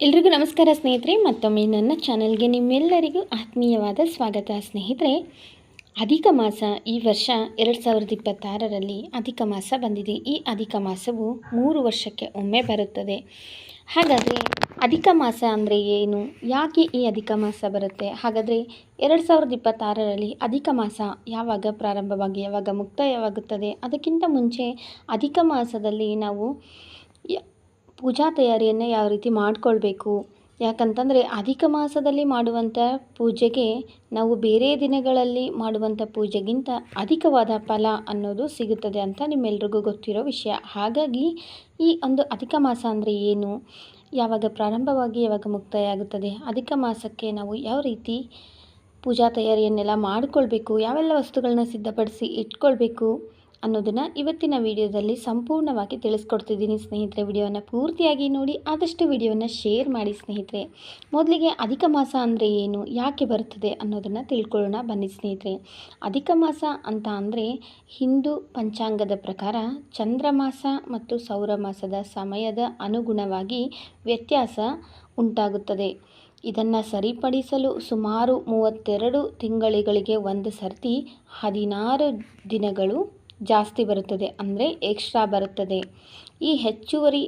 ಎಲ್ರಿಗೂ ನಮಸ್ಕಾರ ಸ್ನೇಹಿತರೆ. ಮತ್ತೊಮ್ಮೆ ನನ್ನ ಚಾನಲ್ಗೆ ನಿಮ್ಮೆಲ್ಲರಿಗೂ ಆತ್ಮೀಯವಾದ ಸ್ವಾಗತ ಸ್ನೇಹಿತರೆ. ಅಧಿಕ ಮಾಸ ಈ ವರ್ಷ 2026ರಲ್ಲಿ ಅಧಿಕ ಮಾಸ ಬಂದಿದೆ. ಈ ಅಧಿಕ ಮಾಸವು 3 ವರ್ಷಕ್ಕೆ ಒಮ್ಮೆ ಬರುತ್ತದೆ. ಹಾಗಾದರೆ ಅಧಿಕ ಮಾಸ ಅಂದರೆ ಏನು, ಯಾಕೆ ಈ ಅಧಿಕ ಮಾಸ ಬರುತ್ತೆ, ಹಾಗಾದರೆ 2026ರಲ್ಲಿ ಅಧಿಕ ಮಾಸ ಯಾವಾಗ ಪ್ರಾರಂಭವಾಗಿ ಯಾವಾಗ ಮುಕ್ತಾಯವಾಗುತ್ತದೆ, ಅದಕ್ಕಿಂತ ಮುಂಚೆ ಅಧಿಕ ಮಾಸದಲ್ಲಿ ನಾವು ಪೂಜಾ ತಯಾರಿಯನ್ನು ಯಾವ ರೀತಿ ಮಾಡಿಕೊಳ್ಬೇಕು, ಯಾಕಂತಂದರೆ ಅಧಿಕ ಮಾಸದಲ್ಲಿ ಮಾಡುವಂಥ ಪೂಜೆಗೆ ನಾವು ಬೇರೆ ದಿನಗಳಲ್ಲಿ ಮಾಡುವಂಥ ಪೂಜೆಗಿಂತ ಅಧಿಕವಾದ ಫಲ ಅನ್ನೋದು ಸಿಗುತ್ತದೆ ಅಂತ ನಿಮ್ಮೆಲ್ರಿಗೂ ಗೊತ್ತಿರೋ ವಿಷಯ. ಹಾಗಾಗಿ ಈ ಒಂದು ಅಧಿಕ ಮಾಸ ಅಂದರೆ ಏನು, ಯಾವಾಗ ಪ್ರಾರಂಭವಾಗಿ ಯಾವಾಗ ಮುಕ್ತಾಯ ಆಗುತ್ತದೆ, ಅಧಿಕ ಮಾಸಕ್ಕೆ ನಾವು ಯಾವ ರೀತಿ ಪೂಜಾ ತಯಾರಿಯನ್ನೆಲ್ಲ ಮಾಡಿಕೊಳ್ಬೇಕು, ಯಾವೆಲ್ಲ ವಸ್ತುಗಳನ್ನ ಸಿದ್ಧಪಡಿಸಿ ಇಟ್ಕೊಳ್ಬೇಕು ಅನ್ನೋದನ್ನು ಇವತ್ತಿನ ವಿಡಿಯೋದಲ್ಲಿ ಸಂಪೂರ್ಣವಾಗಿ ತಿಳಿಸ್ಕೊಡ್ತಿದ್ದೀನಿ ಸ್ನೇಹಿತರೆ. ವಿಡಿಯೋವನ್ನು ಪೂರ್ತಿಯಾಗಿ ನೋಡಿ, ಆದಷ್ಟು ವಿಡಿಯೋವನ್ನು ಶೇರ್ ಮಾಡಿ ಸ್ನೇಹಿತರೆ. ಮೊದಲಿಗೆ ಅಧಿಕ ಮಾಸ ಅಂದರೆ ಏನು, ಯಾಕೆ ಬರುತ್ತದೆ ಅನ್ನೋದನ್ನು ತಿಳ್ಕೊಳ್ಳೋಣ ಬನ್ನಿ ಸ್ನೇಹಿತರೆ. ಅಧಿಕ ಮಾಸ ಅಂತ ಅಂದರೆ ಹಿಂದೂ ಪಂಚಾಂಗದ ಪ್ರಕಾರ ಚಂದ್ರಮಾಸ ಮತ್ತು ಸೌರಮಾಸದ ಸಮಯದ ಅನುಗುಣವಾಗಿ ವ್ಯತ್ಯಾಸ ಉಂಟಾಗುತ್ತದೆ. ಇದನ್ನು ಸರಿಪಡಿಸಲು ಸುಮಾರು 32 ತಿಂಗಳಿಗೆ ಒಂದು ಸರ್ತಿ 16 ದಿನಗಳು ಜಾಸ್ತಿ ಬರುತ್ತದೆ, ಅಂದರೆ ಎಕ್ಸ್ಟ್ರಾ ಬರುತ್ತದೆ. ಈ ಹೆಚ್ಚುವರಿ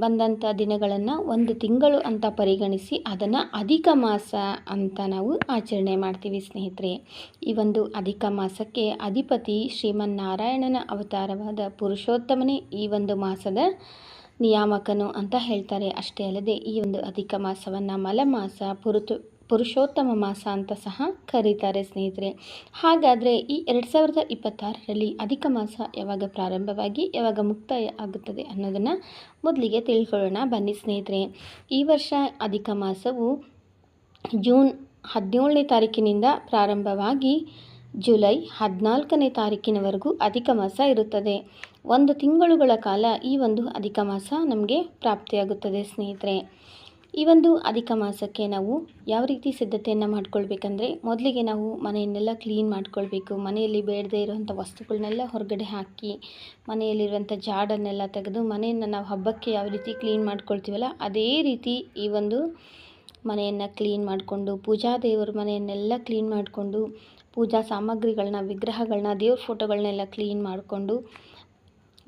ಬಂದಂಥ ದಿನಗಳನ್ನು ಒಂದು ತಿಂಗಳು ಅಂತ ಪರಿಗಣಿಸಿ ಅದನ್ನು ಅಧಿಕ ಮಾಸ ಅಂತ ನಾವು ಆಚರಣೆ ಮಾಡ್ತೀವಿ ಸ್ನೇಹಿತರೆ. ಈ ಒಂದು ಅಧಿಕ ಮಾಸಕ್ಕೆ ಅಧಿಪತಿ ಶ್ರೀಮನ್ನಾರಾಯಣನ ಅವತಾರವಾದ ಪುರುಷೋತ್ತಮನೇ ಈ ಒಂದು ಮಾಸದ ನಿಯಾಮಕನು ಅಂತ ಹೇಳ್ತಾರೆ. ಅಷ್ಟೇ ಅಲ್ಲದೆ ಈ ಒಂದು ಅಧಿಕ ಮಾಸವನ್ನು ಮಲಮಾಸ, ಪುರುಷೋತ್ತಮ ಮಾಸ ಅಂತ ಸಹ ಕರೀತಾರೆ ಸ್ನೇಹಿತರೆ. ಹಾಗಾದರೆ ಈ 2026ರಲ್ಲಿ ಅಧಿಕ ಮಾಸ ಯಾವಾಗ ಪ್ರಾರಂಭವಾಗಿ ಯಾವಾಗ ಮುಕ್ತಾಯ ಆಗುತ್ತದೆ ಅನ್ನೋದನ್ನು ಮೊದಲಿಗೆ ತಿಳ್ಕೊಳ್ಳೋಣ ಬನ್ನಿ ಸ್ನೇಹಿತರೆ. ಈ ವರ್ಷ ಅಧಿಕ ಮಾಸವು ಜೂನ್ 17ನೇ ತಾರೀಕಿನಿಂದ ಪ್ರಾರಂಭವಾಗಿ ಜುಲೈ 14ನೇ ತಾರೀಕಿನವರೆಗೂ ಅಧಿಕ ಮಾಸ ಇರುತ್ತದೆ. 1 ತಿಂಗಳುಗಳ ಕಾಲ ಈ ಒಂದು ಅಧಿಕ ಮಾಸ ನಮಗೆ ಪ್ರಾಪ್ತಿಯಾಗುತ್ತದೆ ಸ್ನೇಹಿತರೆ. ಈ ಒಂದು ಅಧಿಕ ಮಾಸಕ್ಕೆ ನಾವು ಯಾವ ರೀತಿ ಸಿದ್ಧತೆಯನ್ನು ಮಾಡ್ಕೊಳ್ಬೇಕಂದ್ರೆ, ಮೊದಲಿಗೆ ನಾವು ಮನೆಯನ್ನೆಲ್ಲ ಕ್ಲೀನ್ ಮಾಡ್ಕೊಳ್ಬೇಕು. ಮನೆಯಲ್ಲಿ ಬೇಡದೇ ಇರುವಂಥ ವಸ್ತುಗಳನ್ನೆಲ್ಲ ಹೊರಗಡೆ ಹಾಕಿ, ಮನೆಯಲ್ಲಿರುವಂಥ ಜಾಡನ್ನೆಲ್ಲ ತೆಗೆದು ಮನೆಯನ್ನು ನಾವು ಹಬ್ಬಕ್ಕೆ ಯಾವ ರೀತಿ ಕ್ಲೀನ್ ಮಾಡ್ಕೊಳ್ತೀವಲ್ಲ ಅದೇ ರೀತಿ ಈ ಒಂದು ಮನೆಯನ್ನು ಕ್ಲೀನ್ ಮಾಡಿಕೊಂಡು, ಪೂಜಾ ದೇವರ ಮನೆಯನ್ನೆಲ್ಲ ಕ್ಲೀನ್ ಮಾಡಿಕೊಂಡು, ಪೂಜಾ ಸಾಮಗ್ರಿಗಳನ್ನ, ವಿಗ್ರಹಗಳನ್ನ, ದೇವ್ರ ಫೋಟೋಗಳನ್ನೆಲ್ಲ ಕ್ಲೀನ್ ಮಾಡಿಕೊಂಡು,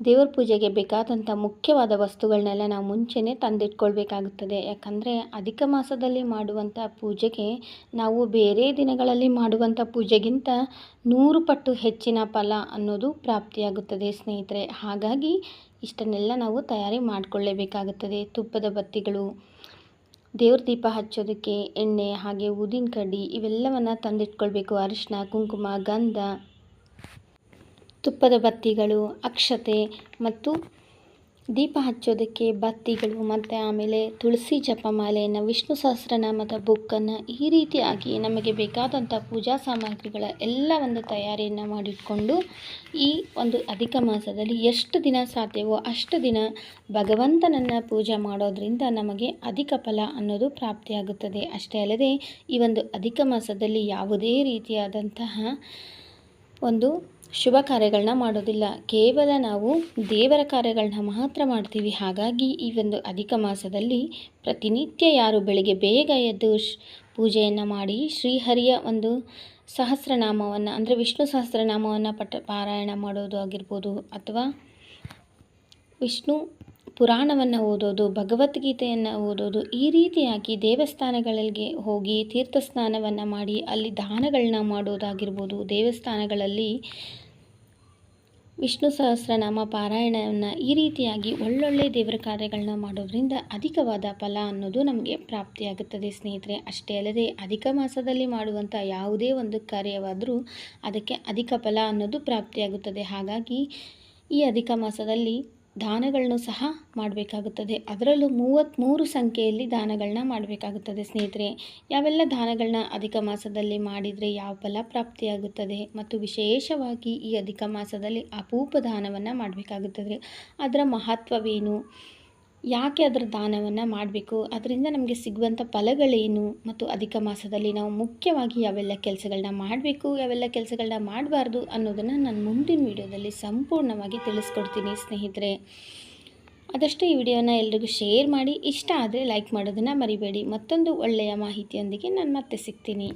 ದೇವ್ರ ಪೂಜೆಗೆ ಬೇಕಾದಂಥ ಮುಖ್ಯವಾದ ವಸ್ತುಗಳನ್ನೆಲ್ಲ ನಾವು ಮುಂಚೆನೇ ತಂದಿಟ್ಕೊಳ್ಬೇಕಾಗುತ್ತದೆ. ಯಾಕಂದರೆ ಅಧಿಕ ಮಾಸದಲ್ಲಿ ಮಾಡುವಂಥ ಪೂಜೆಗೆ ನಾವು ಬೇರೆ ದಿನಗಳಲ್ಲಿ ಮಾಡುವಂಥ ಪೂಜೆಗಿಂತ 100 ಪಟ್ಟು ಹೆಚ್ಚಿನ ಫಲ ಅನ್ನೋದು ಪ್ರಾಪ್ತಿಯಾಗುತ್ತದೆ ಸ್ನೇಹಿತರೆ. ಹಾಗಾಗಿ ಇಷ್ಟನ್ನೆಲ್ಲ ನಾವು ತಯಾರಿ ಮಾಡಿಕೊಳ್ಳೇಬೇಕಾಗುತ್ತದೆ. ತುಪ್ಪದ ಬತ್ತಿಗಳು, ದೇವ್ರ ದೀಪ ಹಚ್ಚೋದಕ್ಕೆ ಎಣ್ಣೆ, ಹಾಗೆ ಊದಿನ ಕಡ್ಡಿ ಇವೆಲ್ಲವನ್ನು ತಂದಿಟ್ಕೊಳ್ಬೇಕು. ಅರಿಶಿನ, ಕುಂಕುಮ, ಗಂಧ, ತುಪ್ಪದ ಬತ್ತಿಗಳು, ಅಕ್ಷತೆ ಮತ್ತು ದೀಪ ಹಚ್ಚೋದಕ್ಕೆ ಬತ್ತಿಗಳು, ಮತ್ತು ಆಮೇಲೆ ತುಳಸಿ ಜಪಮಾಲೆಯನ್ನು, ವಿಷ್ಣು ಸಹಸ್ರನಾಮದ ಬುಕ್ಕನ್ನು, ಈ ರೀತಿಯಾಗಿ ನಮಗೆ ಬೇಕಾದಂಥ ಪೂಜಾ ಸಾಮಗ್ರಿಗಳ ಎಲ್ಲ ಒಂದು ತಯಾರಿಯನ್ನು ಮಾಡಿಟ್ಕೊಂಡು ಈ ಒಂದು ಅಧಿಕ ಮಾಸದಲ್ಲಿ ಎಷ್ಟು ದಿನ ಸಾಧ್ಯವೋ ಅಷ್ಟು ದಿನ ಭಗವಂತನನ್ನು ಪೂಜೆ ಮಾಡೋದರಿಂದ ನಮಗೆ ಅಧಿಕ ಫಲ ಅನ್ನೋದು ಪ್ರಾಪ್ತಿಯಾಗುತ್ತದೆ. ಅಷ್ಟೇ ಅಲ್ಲದೆ ಈ ಒಂದು ಅಧಿಕ ಮಾಸದಲ್ಲಿ ಯಾವುದೇ ರೀತಿಯಾದಂತಹ ಒಂದು ಶುಭ ಕಾರ್ಯಗಳನ್ನ ಮಾಡೋದಿಲ್ಲ, ಕೇವಲ ನಾವು ದೇವರ ಕಾರ್ಯಗಳನ್ನ ಮಾತ್ರ ಮಾಡ್ತೀವಿ. ಹಾಗಾಗಿ ಈ ಒಂದು ಅಧಿಕ ಮಾಸದಲ್ಲಿ ಪ್ರತಿನಿತ್ಯ ಯಾರು ಬೆಳಿಗ್ಗೆ ಬೇಗ ಎದ್ದು ಪೂಜೆಯನ್ನು ಮಾಡಿ ಶ್ರೀಹರಿಯ ಒಂದು ಸಹಸ್ರನಾಮವನ್ನು, ಅಂದರೆ ವಿಷ್ಣು ಸಹಸ್ರನಾಮವನ್ನು ಪಾರಾಯಣ ಮಾಡೋದು ಆಗಿರ್ಬೋದು, ಅಥವಾ ವಿಷ್ಣು ಪುರಾಣವನ್ನು ಓದೋದು, ಭಗವದ್ಗೀತೆಯನ್ನು ಓದೋದು, ಈ ರೀತಿಯಾಗಿ ದೇವಸ್ಥಾನಗಳಿಗೆ ಹೋಗಿ ತೀರ್ಥ ಸ್ನಾನವನ್ನು ಮಾಡಿ ಅಲ್ಲಿ ದಾನಗಳನ್ನ ಮಾಡೋದಾಗಿರ್ಬೋದು, ದೇವಸ್ಥಾನಗಳಲ್ಲಿ ವಿಷ್ಣು ಸಹಸ್ರನಾಮ ಪಾರಾಯಣವನ್ನು, ಈ ರೀತಿಯಾಗಿ ಒಳ್ಳೊಳ್ಳೆ ದೇವರ ಕಾರ್ಯಗಳನ್ನ ಮಾಡೋದ್ರಿಂದ ಅಧಿಕವಾದ ಫಲ ಅನ್ನೋದು ನಮಗೆ ಪ್ರಾಪ್ತಿಯಾಗುತ್ತದೆ ಸ್ನೇಹಿತರೆ. ಅಷ್ಟೇ ಅಲ್ಲದೆ ಅಧಿಕ ಮಾಸದಲ್ಲಿ ಮಾಡುವಂಥ ಯಾವುದೇ ಒಂದು ಕಾರ್ಯವಾದರೂ ಅದಕ್ಕೆ ಅಧಿಕ ಫಲ ಅನ್ನೋದು ಪ್ರಾಪ್ತಿಯಾಗುತ್ತದೆ. ಹಾಗಾಗಿ ಈ ಅಧಿಕ ಮಾಸದಲ್ಲಿ ದಾನಗಳನ್ನು ಸಹ ಮಾಡಬೇಕಾಗುತ್ತದೆ. ಅದರಲ್ಲೂ 33 ಸಂಖ್ಯೆಯಲ್ಲಿ ದಾನಗಳನ್ನ ಮಾಡಬೇಕಾಗುತ್ತದೆ ಸ್ನೇಹಿತರೆ. ಯಾವೆಲ್ಲ ದಾನಗಳನ್ನ ಅಧಿಕ ಮಾಸದಲ್ಲಿ ಮಾಡಿದರೆ ಯಾವ ಫಲ ಪ್ರಾಪ್ತಿಯಾಗುತ್ತದೆ, ಮತ್ತು ವಿಶೇಷವಾಗಿ ಈ ಅಧಿಕ ಮಾಸದಲ್ಲಿ ಅಪೂಪ ದಾನವನ್ನು ಮಾಡಬೇಕಾಗುತ್ತದೆ. ಅದರ ಮಹತ್ವವೇನು, ಯಾಕೆ ಅದರ ದಾನವನ್ನು ಮಾಡಬೇಕು, ಅದರಿಂದ ನಮಗೆ ಸಿಗುವಂಥ ಫಲಗಳೇನು, ಮತ್ತು ಅಧಿಕ ಮಾಸದಲ್ಲಿ ನಾವು ಮುಖ್ಯವಾಗಿ ಯಾವೆಲ್ಲ ಕೆಲಸಗಳನ್ನ ಮಾಡಬೇಕು, ಯಾವೆಲ್ಲ ಕೆಲಸಗಳನ್ನ ಮಾಡಬಾರ್ದು ಅನ್ನೋದನ್ನು ನಾನು ಮುಂದಿನ ವಿಡಿಯೋದಲ್ಲಿ ಸಂಪೂರ್ಣವಾಗಿ ತಿಳಿಸ್ಕೊಡ್ತೀನಿ ಸ್ನೇಹಿತರೆ. ಆದಷ್ಟು ಈ ವಿಡಿಯೋನ ಎಲ್ರಿಗೂ ಶೇರ್ ಮಾಡಿ, ಇಷ್ಟ ಆದರೆ ಲೈಕ್ ಮಾಡೋದನ್ನು ಮರಿಬೇಡಿ. ಮತ್ತೊಂದು ಒಳ್ಳೆಯ ಮಾಹಿತಿಯೊಂದಿಗೆ ನಾನು ಮತ್ತೆ ಸಿಗ್ತೀನಿ.